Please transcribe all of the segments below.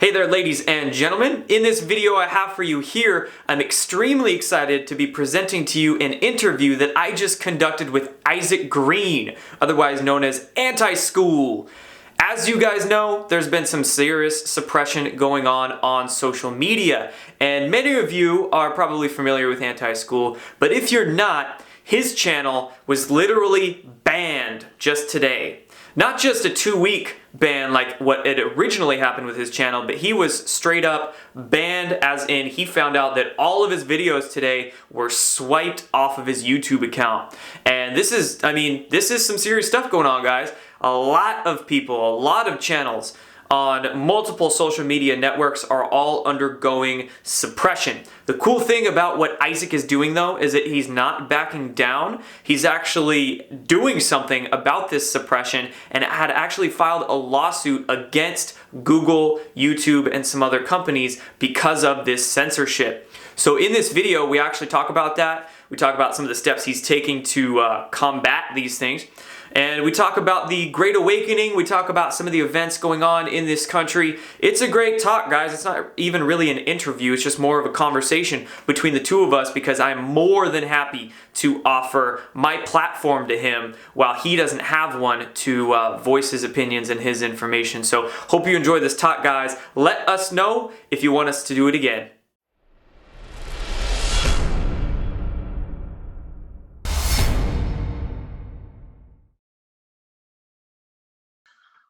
Hey there, ladies and gentlemen. In this video I have for you here, I'm extremely excited to be presenting to you an interview that I just conducted with Isaac Green, otherwise known as Anti-School. As you guys know, there's been some serious suppression going on social media, and many of you are probably familiar with Anti-School, but if you're not, his channel was literally banned just today. Not just a 2-week ban like what had originally happened with his channel, but he was straight up banned, as in he found out that all of his videos today were swiped off of his YouTube account. And this is some serious stuff going on, guys. A lot of people, a lot of channels on multiple social media networks are all undergoing suppression. The cool thing about what Isaac is doing, though, is that he's not backing down. He's actually doing something about this suppression and had actually filed a lawsuit against Google, YouTube, and some other companies because of this censorship. So in this video, we actually talk about that. We talk about some of the steps he's taking to combat these things. And we talk about the Great Awakening. We talk about some of the events going on in this country. It's a great talk, guys. It's not even really an interview. It's just more of a conversation between the two of us, because I'm more than happy to offer my platform to him while he doesn't have one to voice his opinions and his information. So hope you enjoyed this talk, guys. Let us know if you want us to do it again.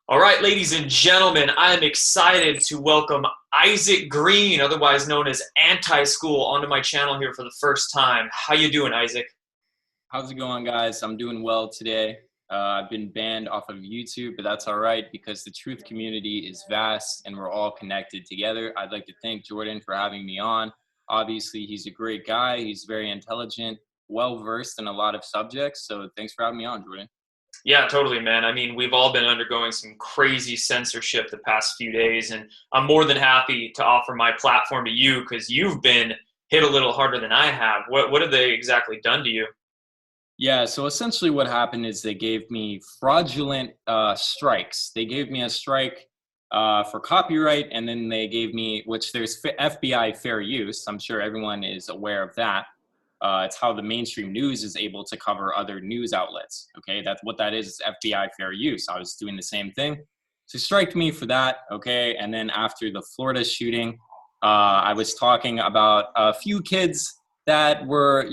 All right, ladies and gentlemen, I am excited to welcome Isaac Green, otherwise known as Anti-School, onto my channel here for the first time. How you doing, Isaac? How's it going, guys? I'm doing well today. I've been banned off of YouTube, but that's all right because the truth community is vast and we're all connected together. I'd like to thank Jordan for having me on. Obviously, he's a great guy. He's very intelligent, well-versed in a lot of subjects. So thanks for having me on, Jordan. Yeah, totally, man. I mean, we've all been undergoing some crazy censorship the past few days, and I'm more than happy to offer my platform to you because you've been hit a little harder than I have. What have they exactly done to you? Yeah, so essentially what happened is they gave me fraudulent strikes. They gave me a strike for copyright, and then they gave me, which there's FBI fair use. I'm sure everyone is aware of that. It's how the mainstream news is able to cover other news outlets. Okay, that's what that is FBI fair use. I was doing the same thing. So strike me for that. Okay, and then after the Florida shooting, I was talking about a few kids that were,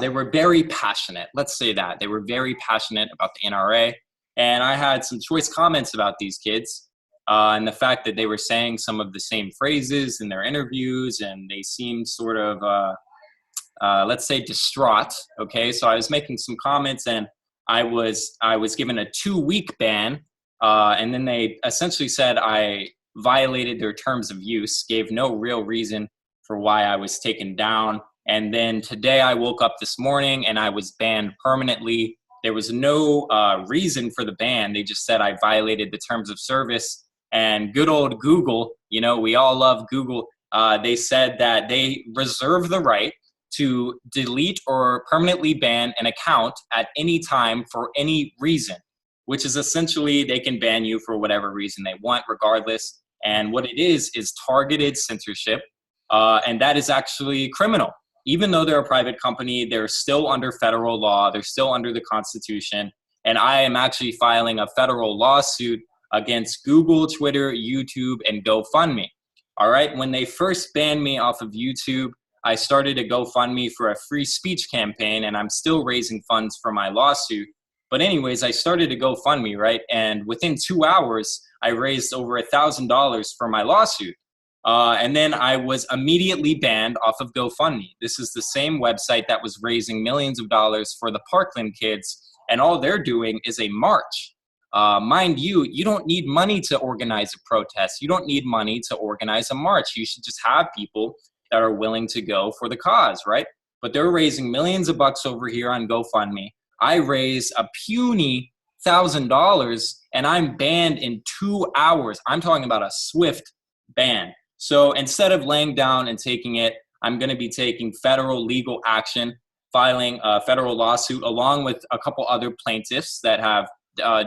they were very passionate. Let's say that. They were very passionate about the NRA. And I had some choice comments about these kids and the fact that they were saying some of the same phrases in their interviews, and they seemed sort of let's say distraught. Okay, so I was making some comments, and I was given a 2-week ban, and then they essentially said I violated their terms of use, gave no real reason for why I was taken down. And then today I woke up this morning and I was banned permanently. There was no reason for the ban. They just said I violated the terms of service. And good old Google, we all love Google. They said that they reserve the right to delete or permanently ban an account at any time for any reason, which is essentially they can ban you for whatever reason they want regardless. And what it is targeted censorship, and that is actually criminal. Even though they're a private company, they're still under federal law, they're still under the Constitution, and I am actually filing a federal lawsuit against Google, Twitter, YouTube, and GoFundMe. All right, when they first banned me off of YouTube, I started a GoFundMe for a free speech campaign, and I'm still raising funds for my lawsuit. But anyways, I started a GoFundMe, right? And within 2 hours, I raised over $1,000 for my lawsuit. And then I was immediately banned off of GoFundMe. This is the same website that was raising millions of dollars for the Parkland kids, and all they're doing is a march. Mind you, you don't need money to organize a protest. You don't need money to organize a march. You should just have people that are willing to go for the cause, right? But they're raising millions of bucks over here on GoFundMe. I raise a puny $1,000 and I'm banned in 2 hours. I'm talking about a swift ban. So instead of laying down and taking it, I'm going to be taking federal legal action, filing a federal lawsuit along with a couple other plaintiffs that have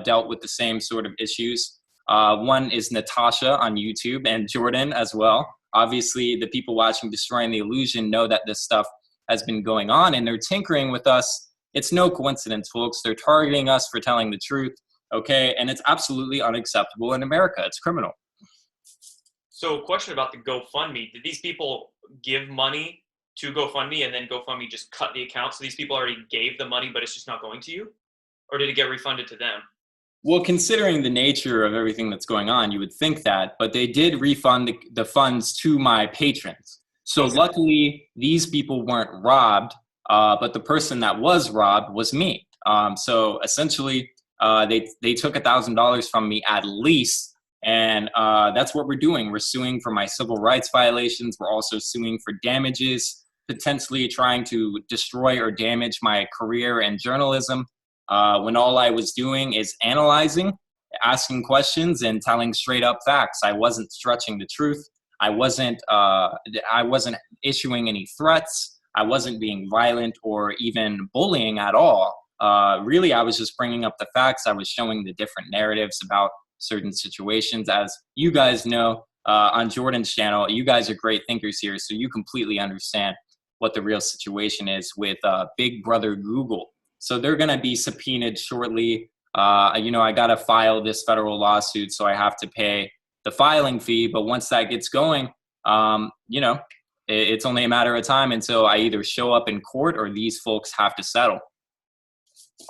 dealt with the same sort of issues. One is Natasha on YouTube and Jordan as well. Obviously, the people watching Destroying the Illusion know that this stuff has been going on and they're tinkering with us. It's no coincidence, folks. They're targeting us for telling the truth, okay? And it's absolutely unacceptable in America. It's criminal. So a question about the GoFundMe. Did these people give money to GoFundMe and then GoFundMe just cut the account? So these people already gave the money, but it's just not going to you? Or did it get refunded to them? Well, considering the nature of everything that's going on, you would think that, but they did refund the funds to my patrons. So luckily, these people weren't robbed, but the person that was robbed was me. So essentially, they took $1,000 from me at least, and that's what we're doing. We're suing for my civil rights violations. We're also suing for damages, potentially trying to destroy or damage my career in journalism. When all I was doing is analyzing, asking questions, and telling straight up facts. I wasn't stretching the truth. I wasn't issuing any threats. I wasn't being violent or even bullying at all. Really, I was just bringing up the facts. I was showing the different narratives about certain situations. As you guys know, on Jordan's channel, you guys are great thinkers here, so you completely understand what the real situation is with Big Brother Google. So they're going to be subpoenaed shortly. I got to file this federal lawsuit, so I have to pay the filing fee. But once that gets going, it's only a matter of time until I either show up in court or these folks have to settle.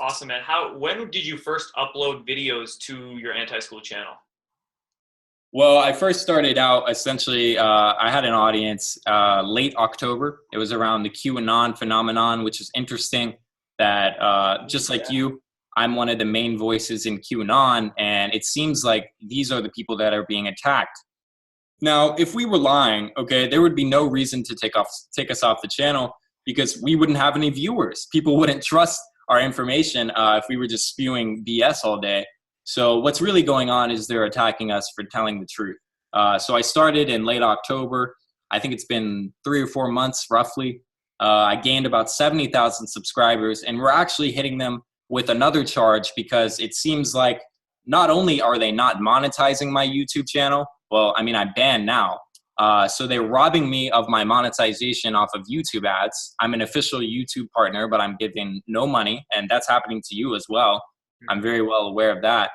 Awesome, man. When did you first upload videos to your anti-school channel? Well, I first started out, essentially, I had an audience late October. It was around the QAnon phenomenon, which is interesting. That just like you, I'm one of the main voices in QAnon, and it seems like these are the people that are being attacked. Now, if we were lying, okay, there would be no reason to take us off the channel because we wouldn't have any viewers. People wouldn't trust our information if we were just spewing BS all day. So what's really going on is they're attacking us for telling the truth. So I started in late October. I think it's been 3 or 4 months roughly. I gained about 70,000 subscribers, and we're actually hitting them with another charge because it seems like not only are they not monetizing my YouTube channel, well, I mean, I'm banned now. So they're robbing me of my monetization off of YouTube ads. I'm an official YouTube partner, but I'm giving no money, and that's happening to you as well. I'm very well aware of that.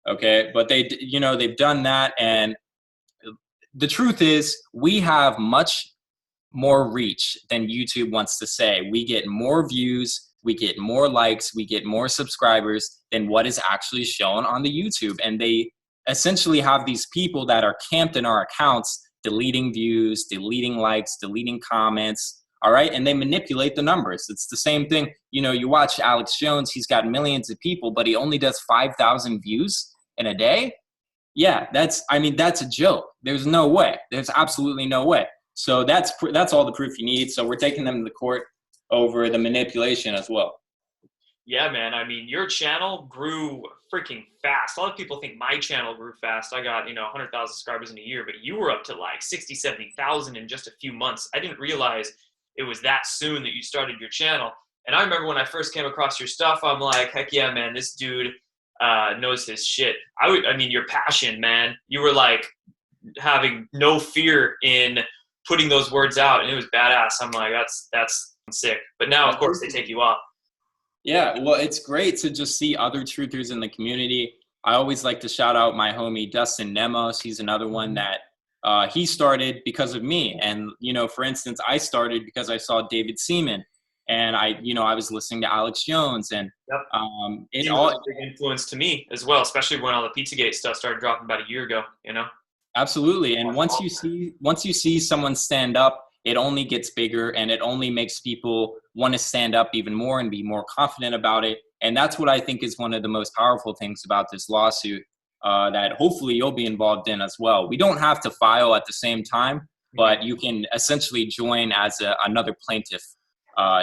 Okay, but they've done that, and the truth is we have much more reach than YouTube wants to say. We get more views, we get more likes, we get more subscribers than what is actually shown on the YouTube. And they essentially have these people that are camped in our accounts, deleting views, deleting likes, deleting comments, all right? And they manipulate the numbers. It's the same thing. You watch Alex Jones, he's got millions of people, but he only does 5,000 views in a day. Yeah, that's a joke. There's no way. There's absolutely no way. So that's all the proof you need. So we're taking them to the court over the manipulation as well. Yeah, man. I mean, your channel grew freaking fast. A lot of people think my channel grew fast. I got, 100,000 subscribers in a year, but you were up to like 60, 70,000 in just a few months. I didn't realize it was that soon that you started your channel. And I remember when I first came across your stuff, I'm like, heck yeah, man, this dude knows his shit. Your passion, man. You were like having no fear in putting those words out, and it was badass. I'm like, that's sick. But now, of course, they take you off. Yeah, well, it's great to just see other truthers in the community. I always like to shout out my homie Dustin Nemos. He's another one that he started because of me. And, for instance, I started because I saw David Seaman, and I was listening to Alex Jones, and it was a big influence to me as well, especially when all the Pizzagate stuff started dropping about a year ago, Absolutely. And once you see someone stand up, it only gets bigger, and it only makes people want to stand up even more and be more confident about it. And that's what I think is one of the most powerful things about this lawsuit that hopefully you'll be involved in as well. We don't have to file at the same time, but you can essentially join as another plaintiff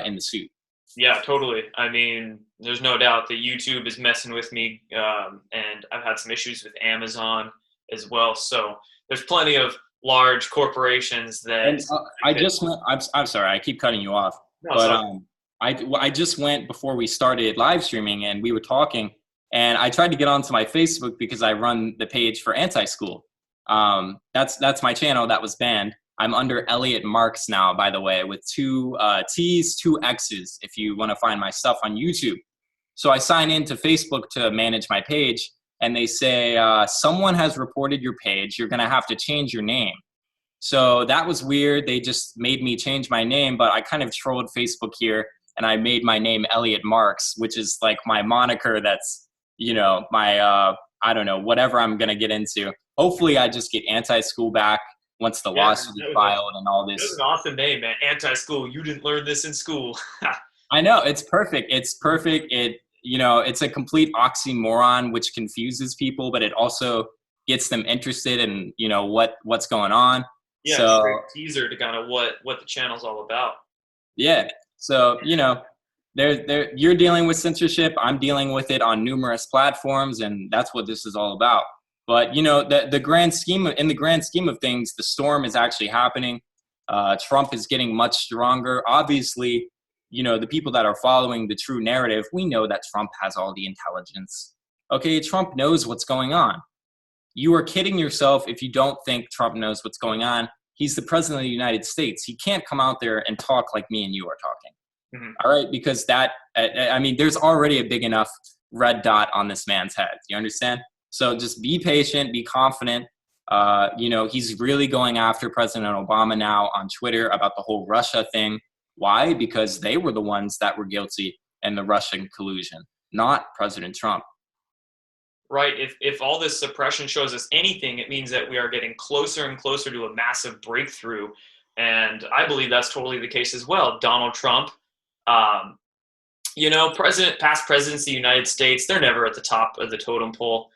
in the suit. Yeah, totally. I mean, there's no doubt that YouTube is messing with me, and I've had some issues with Amazon as well. So there's plenty of large corporations that. And, I'm sorry, I keep cutting you off, no, but I just went before we started live streaming, and we were talking, And I tried to get onto my Facebook because I run the page for Anti-School. That's my channel that was banned. I'm under Elliot Marks now, by the way, with 2 T's, 2 X's, if you want to find my stuff on YouTube. So I sign into Facebook to manage my page, and they say, someone has reported your page. You're going to have to change your name. So that was weird. They just made me change my name, but I kind of trolled Facebook here, and I made my name Elliot Marks, which is like my moniker that's, you know, my, I don't know, whatever I'm going to get into. Hopefully I just get Anti-School back once the lawsuit is filed and all this. That's an awesome name, man. Anti-School. You didn't learn this in school. I know, it's perfect. It's perfect. It, you know, it's a complete oxymoron, which confuses people, but it also gets them interested in, you know, what's going on. Yeah, so, great teaser to kind of what the channel's all about. Yeah. So, you know, you're dealing with censorship. I'm dealing with it on numerous platforms, and that's what this is all about. But, you know, in the grand scheme of things, the storm is actually happening. Trump is getting much stronger. Obviously, you know, the people that are following the true narrative, we know that Trump has all the intelligence. Okay, Trump knows what's going on. You are kidding yourself if you don't think Trump knows what's going on. He's the president of the United States. He can't come out there and talk like me and you are talking. Mm-hmm. All right, because that, I mean, there's already a big enough red dot on this man's head. You understand? So just be patient, be confident. You know, he's really going after President Obama now on Twitter about the whole Russia thing. Why? Because they were the ones that were guilty in the Russian collusion, not President Trump. Right. If all this suppression shows us anything, it means that we are getting closer and closer to a massive breakthrough. And I believe that's totally the case as well. Donald Trump, you know, past presidents of the United States, they're never at the top of the totem pole.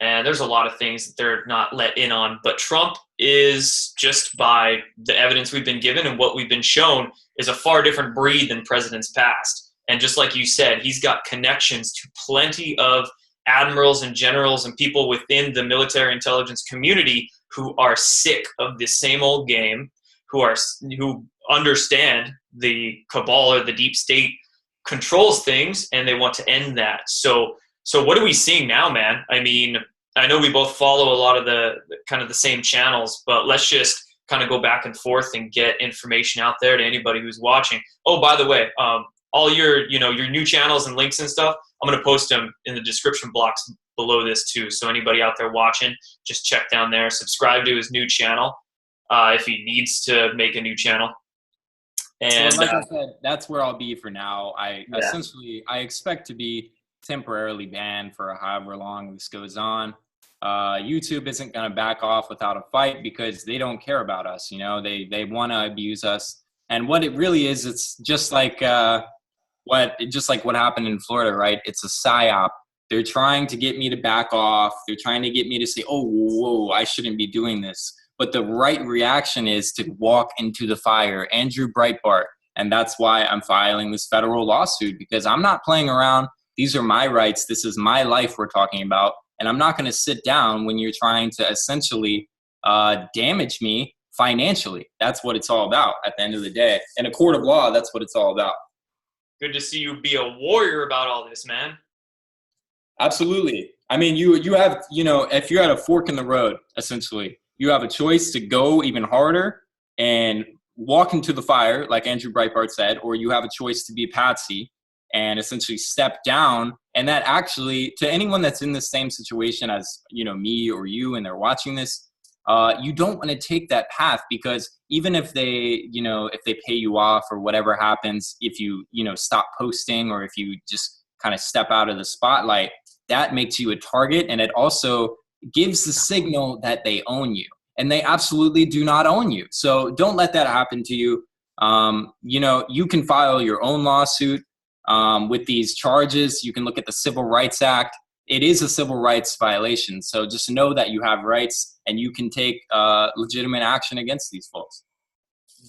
And there's a lot of things that they're not let in on. But Trump is, just by the evidence we've been given and what we've been shown, is a far different breed than presidents past. And just like you said, he's got connections to plenty of admirals and generals and people within the military intelligence community who are sick of this same old game, who understand the cabal or the deep state controls things, and they want to end that. So what are we seeing now, man? I mean, I know we both follow a lot of the kind of the same channels, but let's just kind of go back and forth and get information out there to anybody who's watching. Oh, by the way, all your new channels and links and stuff, I'm going to post them in the description blocks below this too. So anybody out there watching, just check down there, subscribe to his new channel if he needs to make a new channel. And so like I said, that's where I'll be for now. Essentially, I expect to be temporarily banned for however long this goes on. YouTube isn't going to back off without a fight because they don't care about us. You know, they want to abuse us. And what it really is, it's just like what happened in Florida, right? It's a psyop. They're trying to get me to back off. They're trying to get me to say, oh, whoa, I shouldn't be doing this. But the right reaction is to walk into the fire. Andrew Breitbart. And that's why I'm filing this federal lawsuit, because I'm not playing around. These are my rights. This is my life we're talking about. And I'm not going to sit down when you're trying to essentially damage me financially. That's what it's all about at the end of the day. In a court of law, that's what it's all about. Good to see you be a warrior about all this, man. Absolutely. I mean, you have, you know, if you're at a fork in the road, essentially, you have a choice to go even harder and walk into the fire, like Andrew Breitbart said, or you have a choice to be a patsy and essentially step down. And that actually, to anyone that's in the same situation as, you know, me or you, and they're watching this, you don't want to take that path, because even if they, you know, if they pay you off or whatever happens, if you, you know, stop posting, or if you just kind of step out of the spotlight, that makes you a target. And it also gives the signal that they own you, and they absolutely do not own you. So don't let that happen to you. You know, you can file your own lawsuit with these charges. You can look at the Civil Rights Act. It is a civil rights violation. So just know that you have rights, and you can take legitimate action against these folks.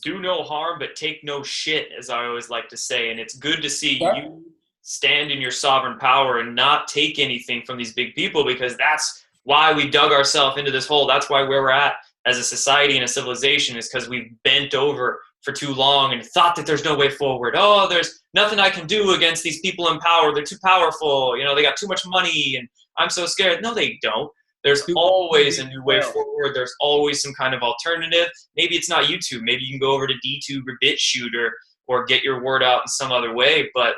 Do no harm, but take no shit, as I always like to say. And it's good to see you stand in your sovereign power and not take anything from these big people, because that's why we dug ourselves into this hole. That's why where we're at as a society and a civilization is because we've bent over for too long and thought that there's no way forward. Oh, there's nothing I can do against these people in power. They're too powerful. They got too much money and I'm so scared. No, they don't. There's always a new way forward. There's always some kind of alternative. Maybe it's not YouTube. Maybe you can go over to DTube or BitChute or get your word out in some other way. But,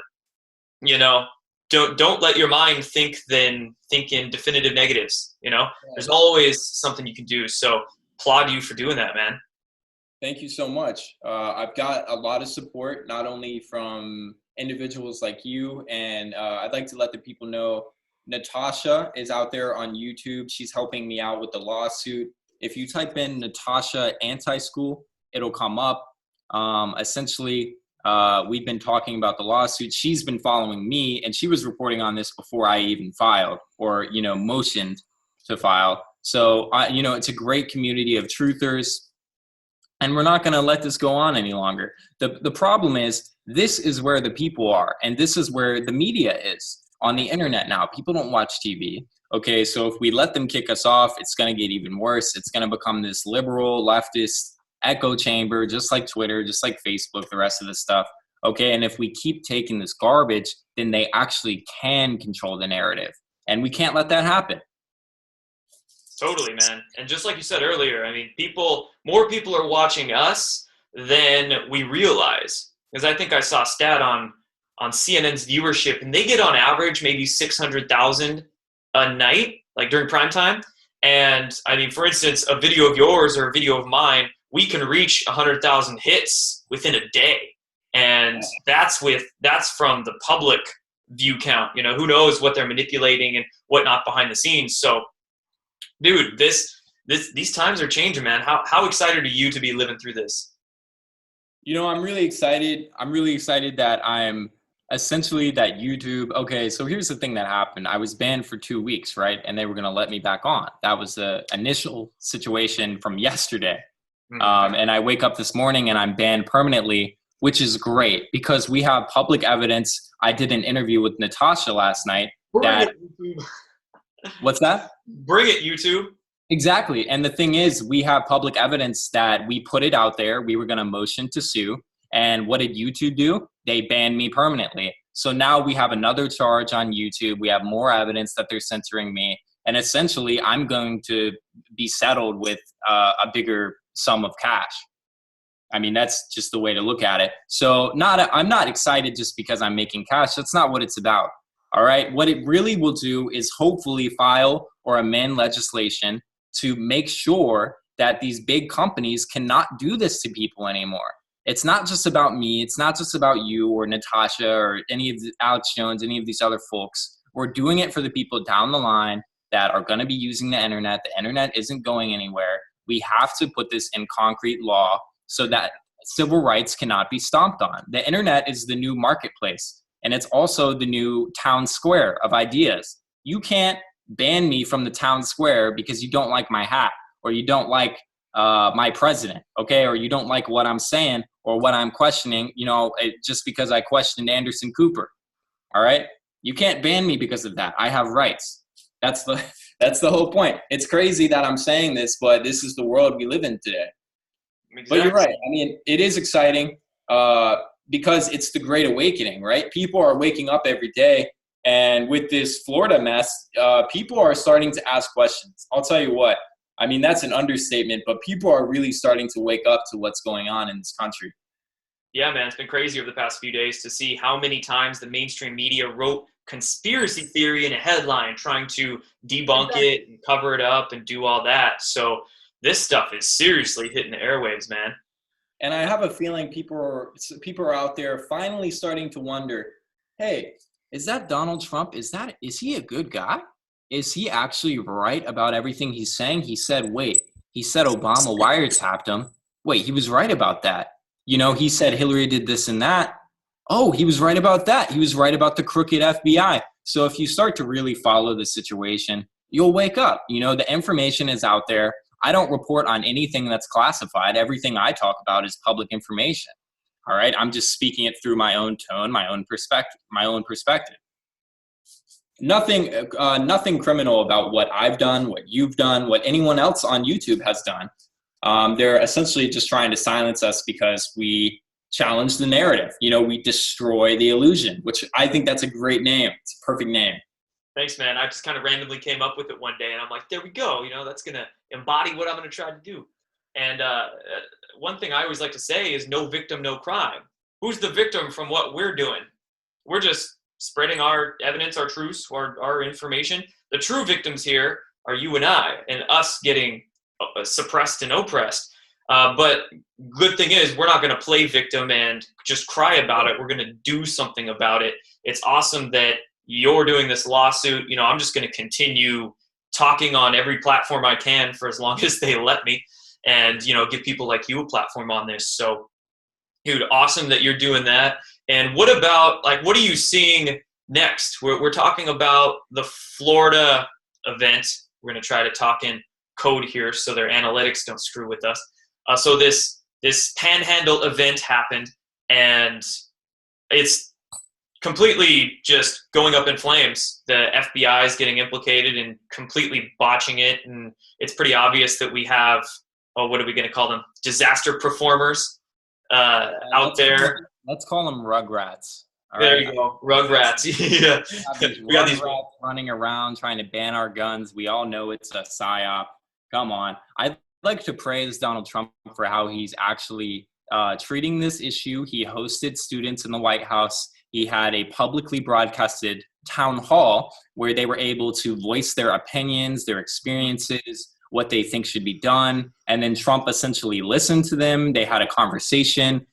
don't let your mind think in definitive negatives. There's always something you can do. So applaud you for doing that, man. Thank you so much. I've got a lot of support, not only from individuals like you, and I'd like to let the people know Natasha is out there on YouTube. She's helping me out with the lawsuit. If you type in Natasha Anti-School, it'll come up. Essentially, we've been talking about the lawsuit. She's been following me, and she was reporting on this before I even filed or, motioned to file. So, it's a great community of truthers, and we're not going to let this go on any longer. The problem is, this is where the people are, and this is where the media is. On the internet now, people don't watch TV. Okay, so if we let them kick us off, it's going to get even worse. It's going to become this liberal, leftist echo chamber, just like Twitter, just like Facebook, the rest of the stuff. Okay, and if we keep taking this garbage, then they actually can control the narrative. And we can't let that happen. Totally, man. And just like you said earlier, I mean, more people are watching us than we realize. Because I think I saw a stat on CNN's viewership, and they get on average maybe 600,000 a night, like during prime time. And I mean, for instance, a video of yours or a video of mine, we can reach 100,000 hits within a day. And that's from the public view count. Who knows what they're manipulating and whatnot behind the scenes. So, dude, these times are changing, man. How excited are you to be living through this? I'm really excited. I'm really excited that I'm essentially that YouTube. Okay, so here's the thing that happened. I was banned for 2 weeks, right? And they were going to let me back on. That was the initial situation from yesterday. And I wake up this morning and I'm banned permanently, which is great because we have public evidence. I did an interview with Natasha last night. What's that? Bring it, YouTube. Exactly. And the thing is, we have public evidence that we put it out there. We were going to motion to sue. And what did YouTube do? They banned me permanently. So now we have another charge on YouTube. We have more evidence that they're censoring me. And essentially, I'm going to be settled with a bigger sum of cash. I mean, that's just the way to look at it. So I'm not excited just because I'm making cash. That's not what it's about. All right. What it really will do is hopefully file or amend legislation to make sure that these big companies cannot do this to people anymore. It's not just about me. It's not just about you or Natasha or any of Alex Jones, any of these other folks. We're doing it for the people down the line that are going to be using the internet. The internet isn't going anywhere. We have to put this in concrete law so that civil rights cannot be stomped on. The internet is the new marketplace, and it's also the new town square of ideas. You can't ban me from the town square because you don't like my hat or you don't like my president, okay? Or you don't like what I'm saying or what I'm questioning, just because I questioned Anderson Cooper, all right? You can't ban me because of that. I have rights. That's the whole point. It's crazy that I'm saying this, but this is the world we live in today. Exactly. But you're right. I mean, it is exciting because it's the Great Awakening, right? People are waking up every day. And with this Florida mess, people are starting to ask questions. I'll tell you what. I mean, that's an understatement, but people are really starting to wake up to what's going on in this country. Yeah, man, it's been crazy over the past few days to see how many times the mainstream media wrote conspiracy theory in a headline trying to debunk it and cover it up and do all that. So this stuff is seriously hitting the airwaves, man. And I have a feeling people are out there finally starting to wonder, hey, is that Donald Trump? Is he a good guy? Is he actually right about everything he's saying? He said Obama wiretapped him. Wait, he was right about that. He said Hillary did this and that. Oh, he was right about that. He was right about the crooked FBI. So if you start to really follow the situation, you'll wake up. The information is out there. I don't report on anything that's classified. Everything I talk about is public information. All right. I'm just speaking it through my own tone, my own perspective. Nothing criminal about what I've done, what you've done, what anyone else on YouTube has done. They're essentially just trying to silence us because we challenge the narrative. You know, we destroy the illusion, which I think that's a great name. It's a perfect name. Thanks, man. I just kind of randomly came up with it one day, and I'm like, there we go. You know, that's going to embody what I'm going to try to do. And one thing I always like to say is no victim, no crime. Who's the victim from what we're doing? We're just spreading our evidence, our truths, our information. The true victims here are you and I, and us getting suppressed and oppressed. But good thing is we're not going to play victim and just cry about it. We're going to do something about it. It's awesome that you're doing this lawsuit. You know, I'm just going to continue talking on every platform I can for as long as they let me, and, you know, give people like you a platform on this. So, dude, awesome that you're doing that. And what about, like, what are you seeing next? We're talking about the Florida event. We're going to try to talk in code here so their analytics don't screw with us. So this Panhandle event happened, and it's completely just going up in flames. The FBI is getting implicated and completely botching it, and it's pretty obvious that we have, what are we going to call them? Disaster performers out there. Let's call them rugrats. There you go, rugrats. Yeah, we got these rugrats running around trying to ban our guns. We all know it's a psyop. Come on. I'd like to praise Donald Trump for how he's actually treating this issue. He hosted students in the White House. He had a publicly broadcasted town hall where they were able to voice their opinions, their experiences, what they think should be done. And then Trump essentially listened to them. They had a conversation.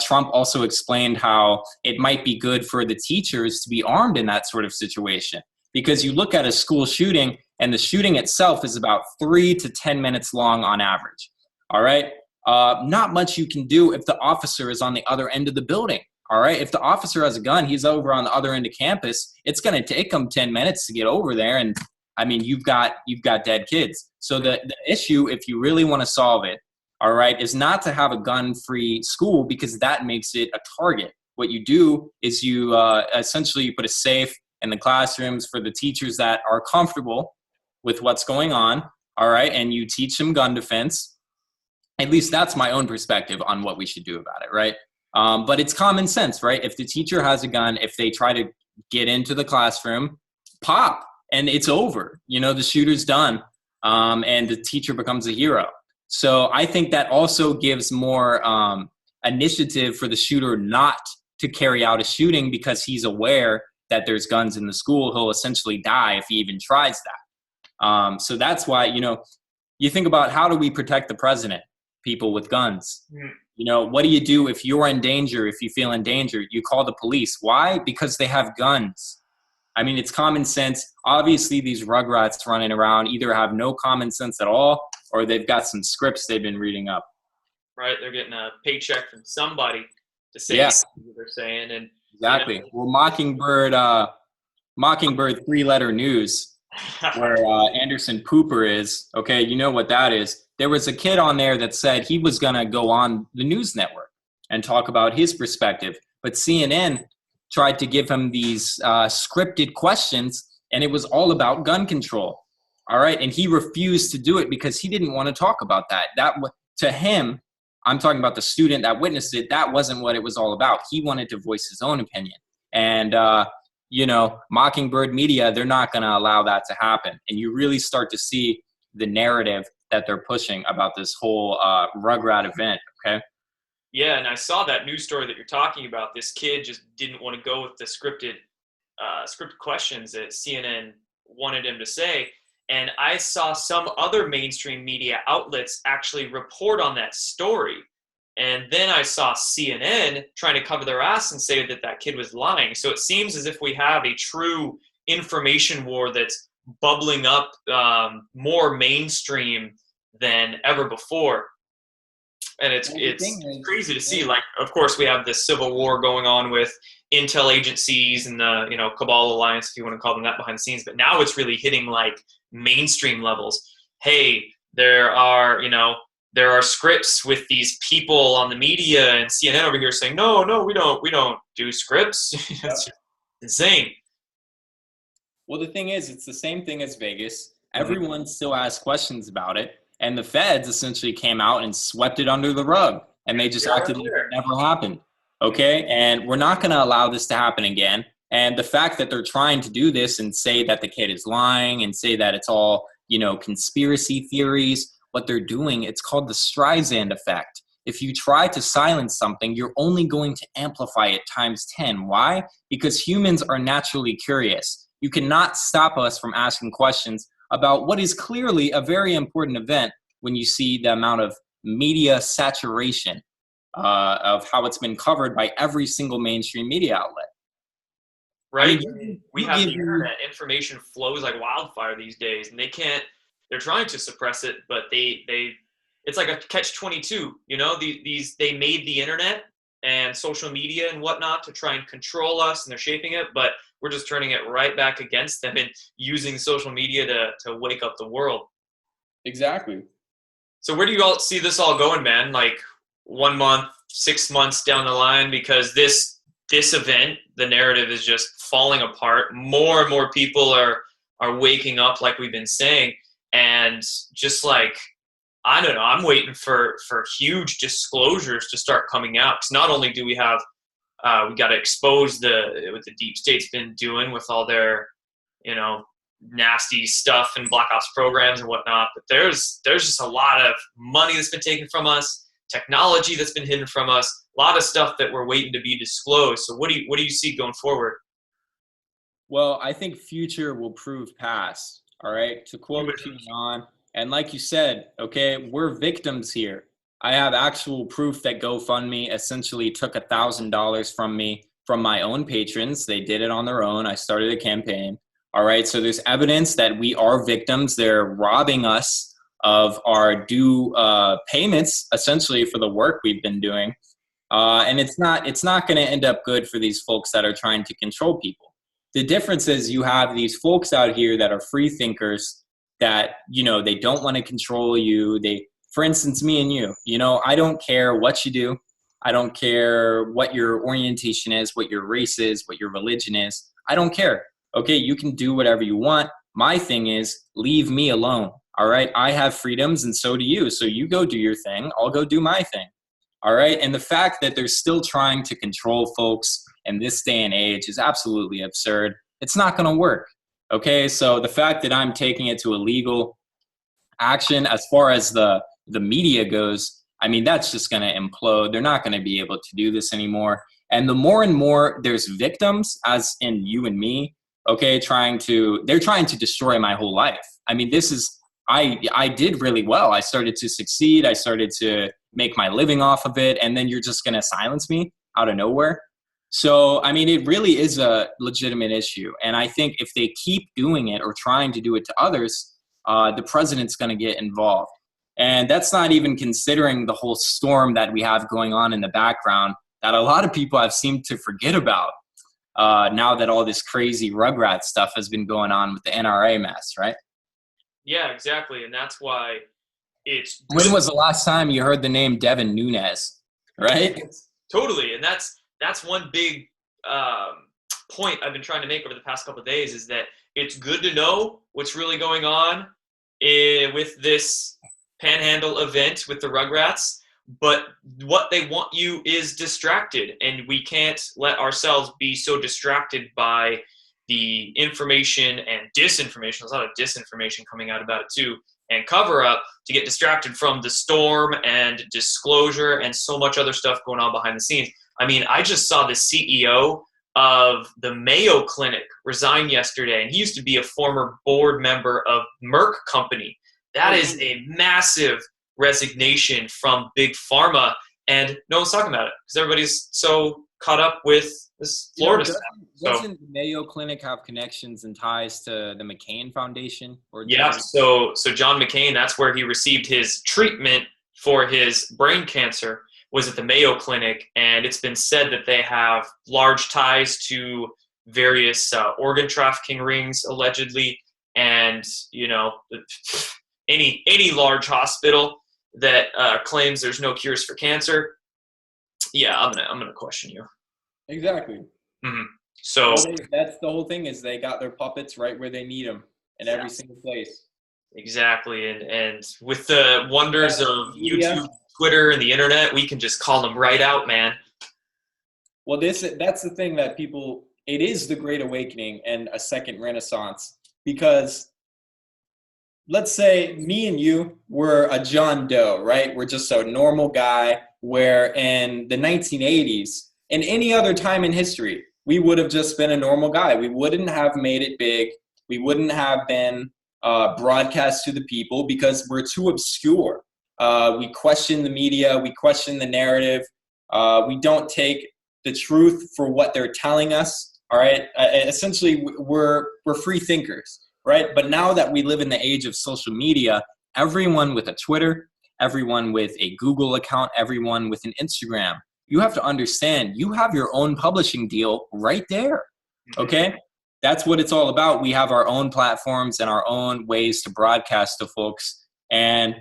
Trump also explained how it might be good for the teachers to be armed in that sort of situation. Because you look at a school shooting, and the shooting itself is about 3 to 10 minutes long on average. All right? Not much you can do if the officer is on the other end of the building. All right? If the officer has a gun, he's over on the other end of campus. It's going to take him 10 minutes to get over there. And I mean, you've got dead kids. So the issue, if you really want to solve it, all right, is not to have a gun-free school, because that makes it a target. What you do is you essentially you put a safe in the classrooms for the teachers that are comfortable with what's going on, all right, and you teach them gun defense. At least that's my own perspective on what we should do about it, right? But it's common sense, right? If the teacher has a gun, if they try to get into the classroom, pop, and it's over. You know, the shooter's done, and the teacher becomes a hero. So I think that also gives more initiative for the shooter not to carry out a shooting, because he's aware that there's guns in the school. He'll essentially die if he even tries that. So that's why, you know, you think about, how do we protect the president? People with guns. You know, what do you do if you're in danger? If you feel in danger, you call the police. Why? Because they have guns. I mean, it's common sense. Obviously, these rugrats running around either have no common sense at all, or they've got some scripts they've been reading up. Right, they're getting a paycheck from somebody to say what they're saying. And exactly. You know, well, Mockingbird 3-letter news, where Anderson Cooper is. Okay, you know what that is. There was a kid on there that said he was going to go on the news network and talk about his perspective, but CNN tried to give him these scripted questions, and it was all about gun control. All right, and he refused to do it because he didn't want to talk about that. To him, I'm talking about the student that witnessed it, that wasn't what it was all about. He wanted to voice his own opinion. And, you know, Mockingbird Media, they're not going to allow that to happen. And you really start to see the narrative that they're pushing about this whole Rugrat event, okay? Yeah, and I saw that news story that you're talking about. This kid just didn't want to go with the scripted questions that CNN wanted him to say. And I saw some other mainstream media outlets actually report on that story. And then I saw CNN trying to cover their ass and say that that kid was lying. So it seems as if we have a true information war that's bubbling up more mainstream than ever before. And it's crazy to see. Like, of course, we have this civil war going on with intel agencies and the, you know, Cabal Alliance, if you want to call them that, behind the scenes. But now it's really hitting like mainstream levels. Hey, there are scripts with these people on the media, and CNN over here saying, no, we don't do scripts. It's just insane. Well, the thing is, it's the same thing as Vegas. Everyone still asks questions about it. And the feds essentially came out and swept it under the rug, and they just acted like it never happened. Okay. And we're not going to allow this to happen again. And the fact that they're trying to do this and say that the kid is lying and say that it's all, conspiracy theories, what they're doing, it's called the Streisand effect. If you try to silence something, you're only going to amplify it times 10. Why? Because humans are naturally curious. You cannot stop us from asking questions about what is clearly a very important event when you see the amount of media saturation of how it's been covered by every single mainstream media outlet. Right? We have the internet. Information flows like wildfire these days, and they're trying to suppress it, but it's like a catch-22, they made the internet and social media and whatnot to try and control us, and they're shaping it, but we're just turning it right back against them and using social media to wake up the world. Exactly. So where do you all see this all going, man? Like 1 month, 6 months down the line, because this event, the narrative is just falling apart. More and more people are waking up, like we've been saying, and just like, I don't know, I'm waiting for huge disclosures to start coming out. Because not only do we have, we got to expose what the deep state's been doing with all their, nasty stuff and black ops programs and whatnot, but there's just a lot of money that's been taken from us, technology that's been hidden from us, a lot of stuff that we're waiting to be disclosed. So what do you see going forward? Well, I think future will prove past. All right. To quote on, and like you said, okay, we're victims here. I have actual proof that GoFundMe essentially took $1,000 from me, from my own patrons. They did it on their own. I started a campaign. All right. So there's evidence that we are victims. They're robbing us of our due payments, essentially, for the work we've been doing. And it's not going to end up good for these folks that are trying to control people. The difference is you have these folks out here that are free thinkers that, they don't want to control you. For instance, me and you, I don't care what you do. I don't care what your orientation is, what your race is, what your religion is. I don't care. Okay, you can do whatever you want. My thing is, leave me alone. All right, I have freedoms and so do you. So you go do your thing. I'll go do my thing. All right. And the fact that they're still trying to control folks in this day and age is absolutely absurd. It's not going to work. Okay. So the fact that I'm taking it to a legal action as far as the media goes, I mean, that's just going to implode. They're not going to be able to do this anymore. And the more and more there's victims, as in you and me, okay, they're trying to destroy my whole life. I mean, I did really well. I started to succeed. I started to make my living off of it. And then you're just going to silence me out of nowhere. So, I mean, it really is a legitimate issue. And I think if they keep doing it or trying to do it to others, the president's going to get involved. And that's not even considering the whole storm that we have going on in the background that a lot of people have seemed to forget about now that all this crazy Rugrats stuff has been going on with the NRA mess, right? Yeah, exactly. And that's why it's... When was the last time you heard the name Devin Nunes, right? Totally. And that's one big point I've been trying to make over the past couple of days, is that it's good to know what's really going on with this Panhandle event with the Rugrats, but what they want you is distracted, and we can't let ourselves be so distracted by the information and disinformation. There's a lot of disinformation coming out about it too, and cover up, to get distracted from the storm and disclosure and so much other stuff going on behind the scenes. I mean, I just saw the CEO of the Mayo Clinic resign yesterday, and he used to be a former board member of Merck Company. That is a massive resignation from Big Pharma, and no one's talking about it because everybody's so caught up with this Florida stuff. Doesn't the Mayo Clinic have connections and ties to the McCain Foundation? Yeah, so John McCain, that's where he received his treatment for his brain cancer, was at the Mayo Clinic, and it's been said that they have large ties to various organ trafficking rings, allegedly, and any large hospital that claims there's no cures for cancer. Yeah, I'm gonna question you. Exactly. Mm-hmm. So that's the whole thing, is they got their puppets right where they need them in every single place. Exactly. And with the wonders of Media. YouTube, Twitter, and the internet, we can just call them right out, man. Well, that's the thing that people, it is the Great Awakening and a second Renaissance, because let's say me and you were a John Doe, right? We're just a normal guy, where in the 1980s and any other time in history, we would have just been a normal guy. We wouldn't have made it big. We wouldn't have been broadcast to the people because we're too obscure. We question the media. We question the narrative. We don't take the truth for what they're telling us. All right. Essentially, we're free thinkers, right? But now that we live in the age of social media, everyone with a Twitter, everyone with a Google account, everyone with an Instagram, you have to understand you have your own publishing deal right there. Okay. That's what it's all about. We have our own platforms and our own ways to broadcast to folks. And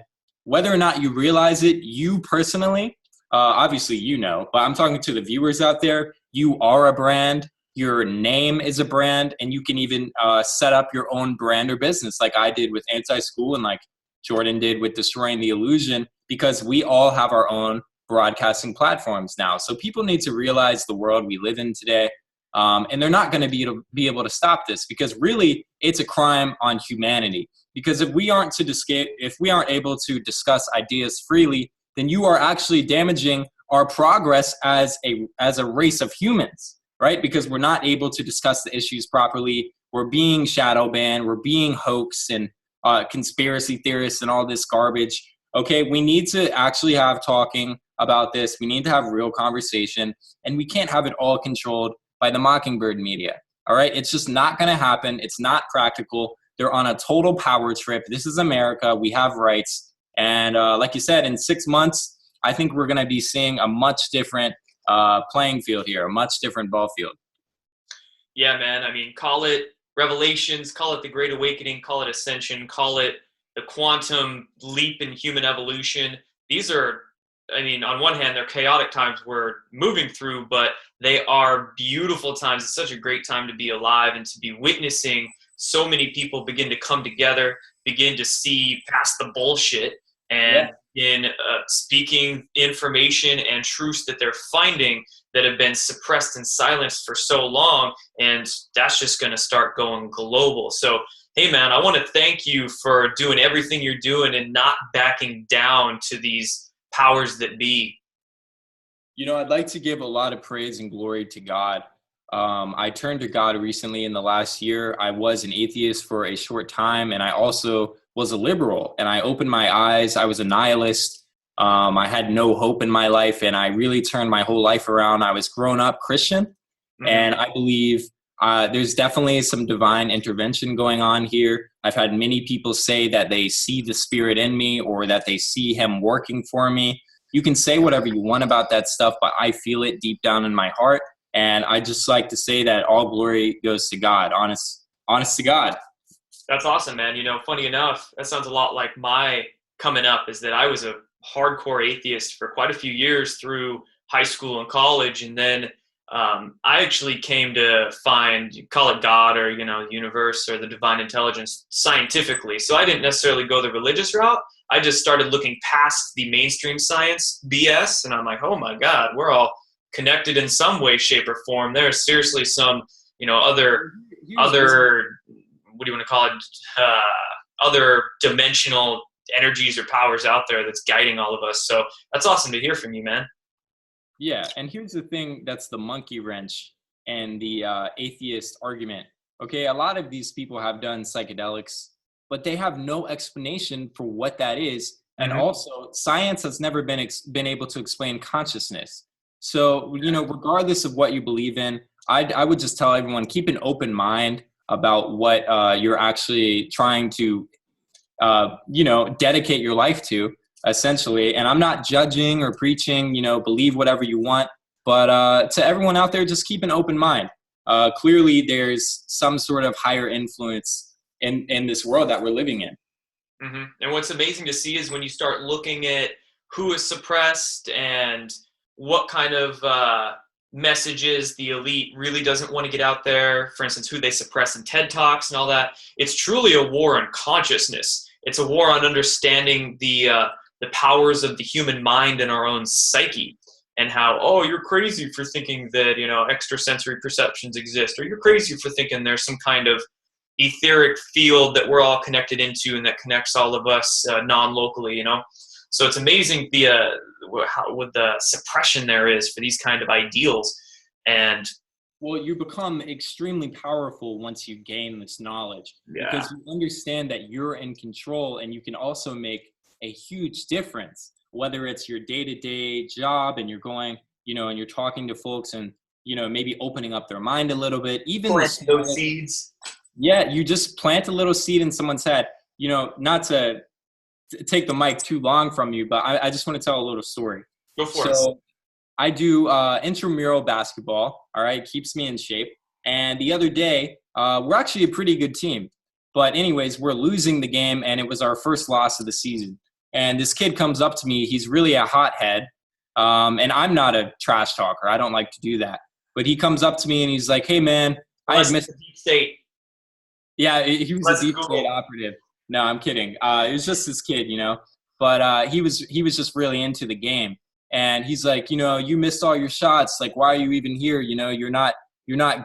whether or not you realize it, you personally, obviously, but I'm talking to the viewers out there. You are a brand. Your name is a brand, and you can even set up your own brand or business, like I did with Anti-School and like Jordan did with Destroying the Illusion, because we all have our own broadcasting platforms now. So people need to realize the world we live in today, and they're not going to be able to stop this, because really it's a crime on humanity. Because if we aren't able to discuss ideas freely, then you are actually damaging our progress as a race of humans. Right? Because we're not able to discuss the issues properly. We're being shadow banned. We're being hoaxed and conspiracy theorists and all this garbage. Okay, we need to actually have talking about this. We need to have real conversation, and we can't have it all controlled by the Mockingbird media. All right, it's just not going to happen. It's not practical. They're on a total power trip. This is America. We have rights. And like you said, in 6 months, I think we're going to be seeing a much different playing field here, a much different ball field. Yeah, man. I mean, call it revelations, call it the Great Awakening, call it ascension, call it the quantum leap in human evolution. These are, I mean, on one hand, they're chaotic times we're moving through, but they are beautiful times. It's such a great time to be alive and to be witnessing so many people begin to come together, begin to see past the bullshit, and in speaking information and truths that they're finding that have been suppressed and silenced for so long. And that's just going to start going global. So, hey, man, I want to thank you for doing everything you're doing and not backing down to these powers that be. I'd like to give a lot of praise and glory to God. I turned to God recently in the last year. I was an atheist for a short time, and I also was a liberal, and I opened my eyes. I was a nihilist. I had no hope in my life, and I really turned my whole life around. I was grown up Christian, and I believe there's definitely some divine intervention going on here. I've had many people say that they see the Spirit in me, or that they see Him working for me. You can say whatever you want about that stuff, but I feel it deep down in my heart. And I just like to say that all glory goes to God, honest to God. That's awesome, man. Funny enough, that sounds a lot like my coming up, is that I was a hardcore atheist for quite a few years through high school and college. And then I actually came to find, you call it God or, universe or the divine intelligence scientifically. So I didn't necessarily go the religious route. I just started looking past the mainstream science BS. And I'm like, oh my God, we're all connected in some way, shape, or form. There's seriously some, other, what do you want to call it? Other dimensional energies or powers out there that's guiding all of us. So that's awesome to hear from you, man. Yeah. And here's the thing that's the monkey wrench and the atheist argument. Okay. A lot of these people have done psychedelics, but they have no explanation for what that is. And also science has never been able to explain consciousness. So, regardless of what you believe in, I would just tell everyone, keep an open mind about what you're actually trying to, dedicate your life to, essentially. And I'm not judging or preaching, believe whatever you want. But to everyone out there, just keep an open mind. Clearly, there's some sort of higher influence in this world that we're living in. And what's amazing to see is when you start looking at who is suppressed and what kind of messages the elite really doesn't want to get out there, for instance, who they suppress in TED Talks and all that. It's truly a war on consciousness. It's a war on understanding the powers of the human mind and our own psyche, and how, oh, you're crazy for thinking that, you know, extrasensory perceptions exist, or you're crazy for thinking there's some kind of etheric field that we're all connected into and that connects all of us non-locally, you know. So it's amazing what the suppression there is for these kind of ideals. And well, you become extremely powerful once you gain this knowledge, because you understand that you're in control, and you can also make a huge difference, whether it's your day-to-day job and you're going, you know, and you're talking to folks and, you know, maybe opening up their mind a little bit, even plant those seeds. Yeah, you just plant a little seed in someone's head. You know, not to take the mic too long from you, but I just want to tell a little story. Go for it. I do intramural basketball, all right, keeps me in shape. And the other day, we're actually a pretty good team. But anyways, we're losing the game, and it was our first loss of the season. And this kid comes up to me. He's really a hothead, and I'm not a trash talker. I don't like to do that. But he comes up to me, and he's like, hey, man, I had missed deep state. Yeah, he was a deep state operative. No, I'm kidding. It was just this kid, you know. But he was just really into the game. And he's like, you know, you missed all your shots. Like, why are you even here? You know, you're not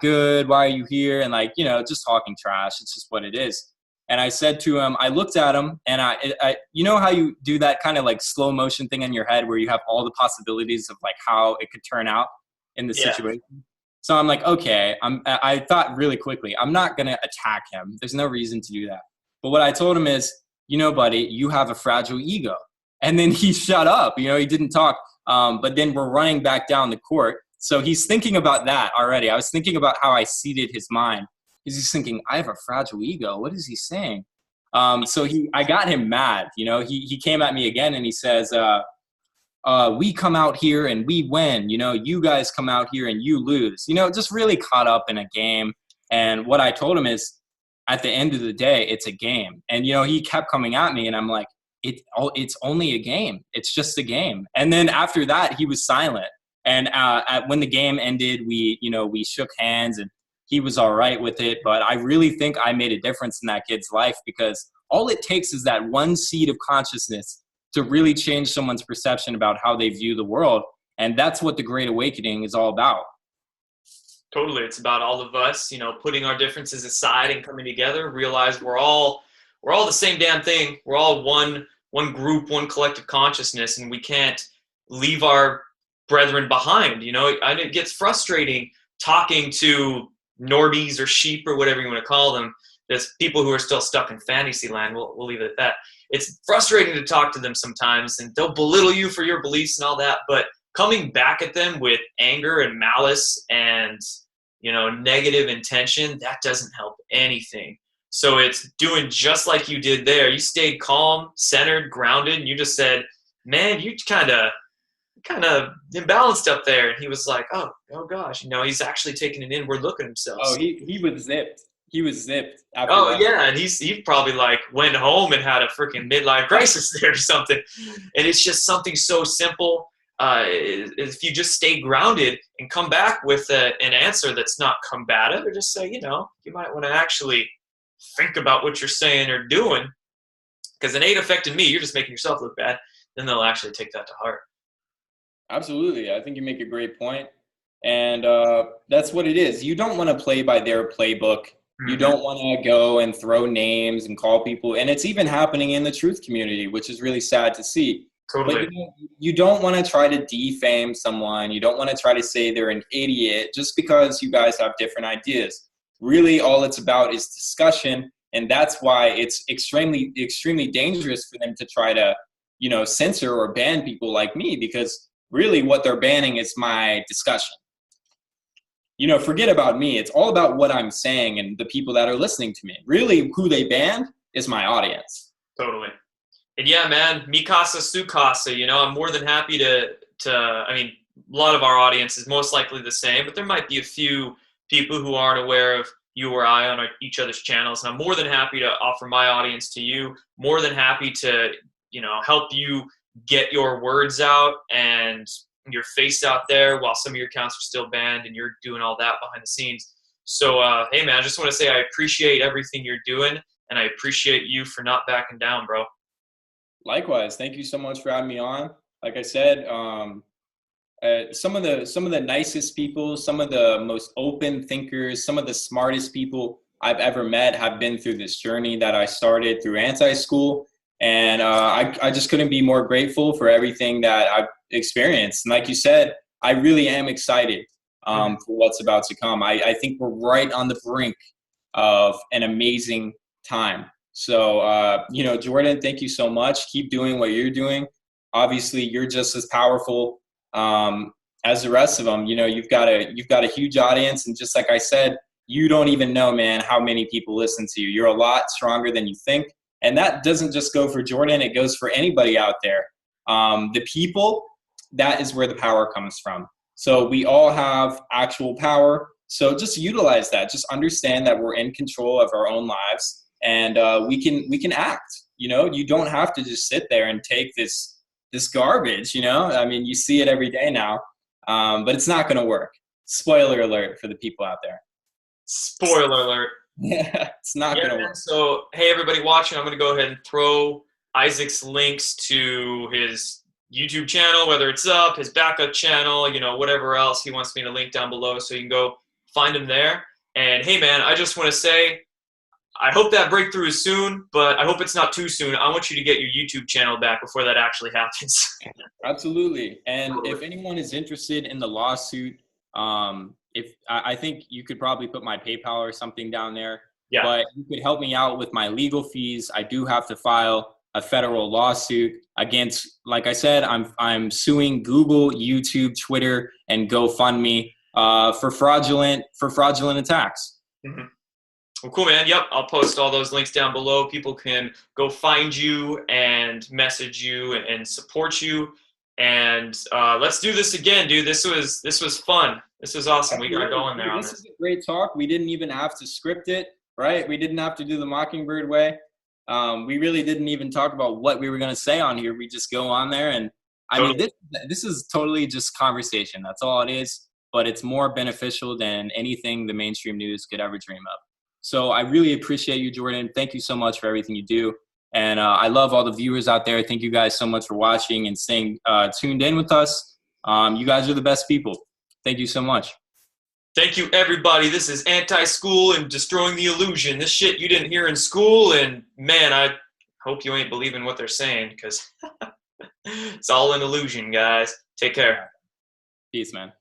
good. Why are you here? And like, you know, just talking trash. It's just what it is. And I said to him, I looked at him, and I you know how you do that kind of like slow motion thing in your head where you have all the possibilities of like how it could turn out in the situation. So I'm like, okay, I thought really quickly, I'm not going to attack him. There's no reason to do that. But what I told him is, you know, buddy, you have a fragile ego. And then he shut up, you know, he didn't talk. But then we're running back down the court. So he's thinking about that already. I was thinking about how I seeded his mind. He's thinking, I have a fragile ego. What is he saying? So I got him mad. You know, he came at me again, and he says, we come out here and we win. You know, you guys come out here and you lose. You know, just really caught up in a game. And what I told him is, at the end of the day, it's a game. And, you know, he kept coming at me, and I'm like, it's only a game. It's just a game. And then after that, he was silent. And when the game ended, we shook hands, and he was all right with it. But I really think I made a difference in that kid's life, because all it takes is that one seed of consciousness to really change someone's perception about how they view the world. And that's what the Great Awakening is all about. Totally. It's about all of us, you know, putting our differences aside and coming together, realize we're all the same damn thing. We're all one group, one collective consciousness, and we can't leave our brethren behind. You know, and it gets frustrating talking to normies or sheep or whatever you want to call them. There's people who are still stuck in fantasy land. We'll leave it at that. It's frustrating to talk to them sometimes, and they'll belittle you for your beliefs and all that. But coming back at them with anger and malice and, you know, negative intention, that doesn't help anything. So it's doing just like you did there. You stayed calm, centered, grounded, and you just said, man, you kind of imbalanced up there. And he was like, oh gosh, you know, he's actually taking an inward look at himself. Oh, he was zipped. He was zipped. After oh that. Yeah, and he probably like went home and had a freaking midlife crisis there or something. And it's just something so simple. If you just stay grounded and come back with an answer that's not combative, or just say, you know, you might want to actually think about what you're saying or doing, because it ain't affecting me. You're just making yourself look bad. Then they'll actually take that to heart. Absolutely. I think you make a great point. And that's what it is. You don't want to play by their playbook. You don't want to go and throw names and call people. And it's even happening in the truth community, which is really sad to see. Totally. But you don't want to try to defame someone. You don't want to try to say they're an idiot just because you guys have different ideas. Really, all it's about is discussion. And that's why it's extremely, extremely dangerous for them to try to, you know, censor or ban people like me, because really what they're banning is my discussion. You know, forget about me. It's all about what I'm saying and the people that are listening to me. Really, who they banned is my audience. Totally. And yeah, man, mi casa, su casa. You know, I'm more than happy to. I mean, a lot of our audience is most likely the same, but there might be a few people who aren't aware of you or I on each other's channels. And I'm more than happy to offer my audience to you. More than happy to, you know, help you get your words out and your face out there while some of your accounts are still banned and you're doing all that behind the scenes. So, hey man, I just want to say I appreciate everything you're doing, and I appreciate you for not backing down, bro. Likewise, thank you so much for having me on. Like I said, some of the nicest people, some of the most open thinkers, some of the smartest people I've ever met have been through this journey that I started through anti-school. And I just couldn't be more grateful for everything that I've experienced. And like you said, I really am excited for what's about to come. I think we're right on the brink of an amazing time. So, Jordan, thank you so much. Keep doing what you're doing. Obviously, you're just as powerful as the rest of them. You've got a huge audience, and just like I said, you don't even know, man, how many people listen to you. You're a lot stronger than you think, and that doesn't just go for Jordan. It goes for anybody out there. The people, that is where the power comes from. So we all have actual power. So just utilize that. Just understand that we're in control of our own lives, and we can act. You don't have to just sit there and take this garbage. I mean, you see it every day now, but it's not going to work. Spoiler alert for the people out there. Spoiler alert. Yeah, it's not going to work. So, hey, everybody watching, I'm going to go ahead and throw Isaac's links to his YouTube channel, whether it's up, his backup channel, whatever else he wants me to link down below, so you can go find him there. And hey, man, I just want to say, I hope that breakthrough is soon, but I hope it's not too soon. I want you to get your YouTube channel back before that actually happens. Absolutely. And if anyone is interested in the lawsuit, I think you could probably put my PayPal or something down there. Yeah. But you could help me out with my legal fees. I do have to file a federal lawsuit against, like I said, I'm suing Google, YouTube, Twitter, and GoFundMe for fraudulent attacks. Mm-hmm. Well, cool, man. Yep, I'll post all those links down below. People can go find you and message you and support you. And let's do this again, dude. This was fun. This was awesome. We got going there on this. This is a great talk. We didn't even have to script it, right? We didn't have to do the Mockingbird way. We really didn't even talk about what we were going to say on here. We just go on there, and I mean, this is totally just conversation. That's all it is. But it's more beneficial than anything the mainstream news could ever dream of. So I really appreciate you, Jordan. Thank you so much for everything you do. And I love all the viewers out there. Thank you guys so much for watching and staying tuned in with us. You guys are the best people. Thank you so much. Thank you, everybody. This is Anti-School and Destroying the Illusion. This shit you didn't hear in school. And, man, I hope you ain't believing what they're saying, because it's all an illusion, guys. Take care. Peace, man.